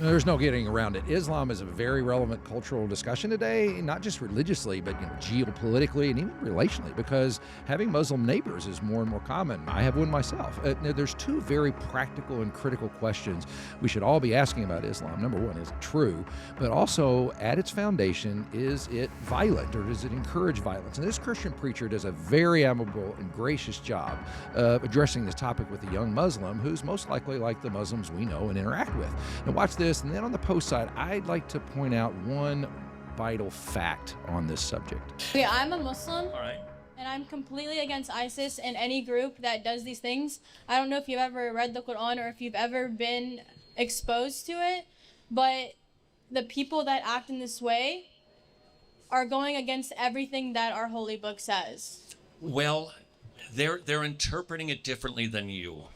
There's no getting around it. Islam is a very relevant cultural discussion today, not just religiously, but geopolitically and even relationally, because having Muslim neighbors is more and more common. I have one myself. Now, there's two very practical and critical questions we should all be asking about Islam. Number one, is it true? But also, at its foundation, is it violent or does it encourage violence? And this Christian preacher does a very admirable and gracious job of addressing this topic with a young Muslim who's most likely like the Muslims we know and interact with. Now, watch this. And then on the post side, I'd like to point out one vital fact on this subject. Okay, I'm a Muslim. All right. And I'm completely against ISIS and any group that does these things. I don't know if you've ever read the Quran or if you've ever been exposed to it, but the people that act in this way are going against everything that our holy book says. Well, they're interpreting it differently than you.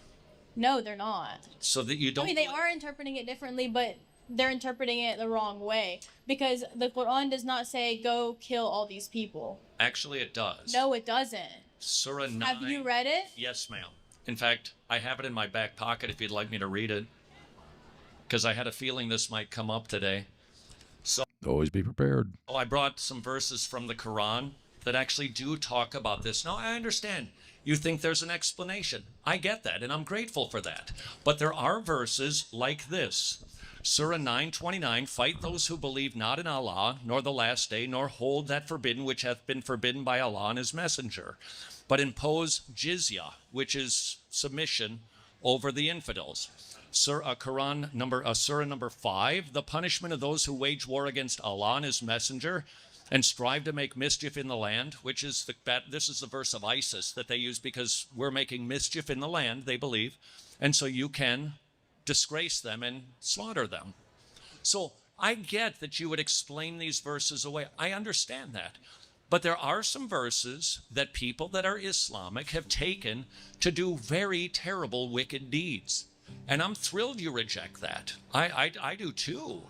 No, they're not. So that you don't. I mean, they are interpreting it differently, but they're interpreting it the wrong way because the Quran does not say go kill all these people. Actually, it does. No, it doesn't. Surah 9. Have you read it? Yes, ma'am. In fact, I have it in my back pocket if you'd like me to read it, because I had a feeling this might come up today. So Always be prepared. I brought some verses from the Quran that actually do talk about this. Now, I understand. You think there's an explanation. I get that, and I'm grateful for that. But there are verses like this. Surah 9:29, fight those who believe not in Allah, nor the last day, nor hold that forbidden which hath been forbidden by Allah and his messenger, but impose jizya, which is submission, over the infidels. Surah number 5, the punishment of those who wage war against Allah and his messenger, and strive to make mischief in the land, which is this is the verse of ISIS that they use because we're making mischief in the land, they believe, and so you can disgrace them and slaughter them. So I get that you would explain these verses away. I understand that. But there are some verses that people that are Islamic have taken to do very terrible, wicked deeds. And I'm thrilled you reject that. I do too.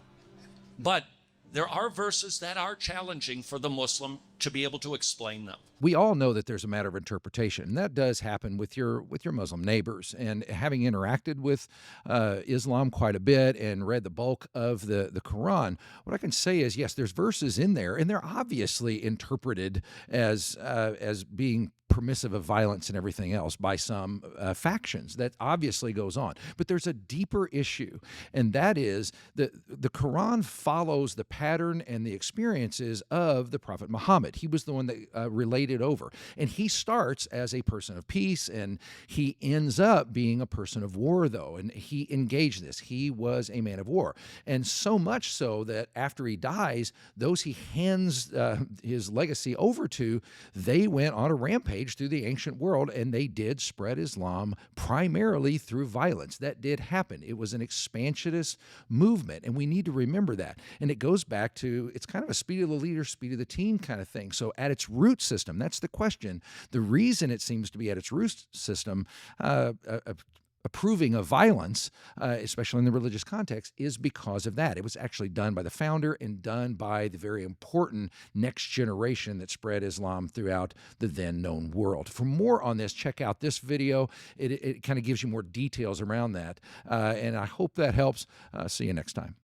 But there are verses that are challenging for the Muslim to be able to explain them. We all know that there's a matter of interpretation, and that does happen with your Muslim neighbors. And having interacted with Islam quite a bit and read the bulk of the Quran, what I can say is, yes, there's verses in there, and they're obviously interpreted as being permissive of violence and everything else by some factions. That obviously goes on. But there's a deeper issue, and that is that the Quran follows the pattern and the experiences of the Prophet Muhammad. He was the one that related over. And he starts as a person of peace, and he ends up being a person of war, though. And he engaged this. He was a man of war. And so much so that after he dies, those he hands his legacy over to, they went on a rampage through the ancient world, and they did spread Islam primarily through violence. That did happen. It was an expansionist movement, and we need to remember that. And it goes back to, it's kind of a speed of the leader, speed of the team kind of thing. So at its root system, that's the question. The reason it seems to be at its root system, approving of violence, especially in the religious context, is because of that. It was actually done by the founder and done by the very important next generation that spread Islam throughout the then known world. For more on this, check out this video. It kind of gives you more details around that. And I hope that helps. See you next time.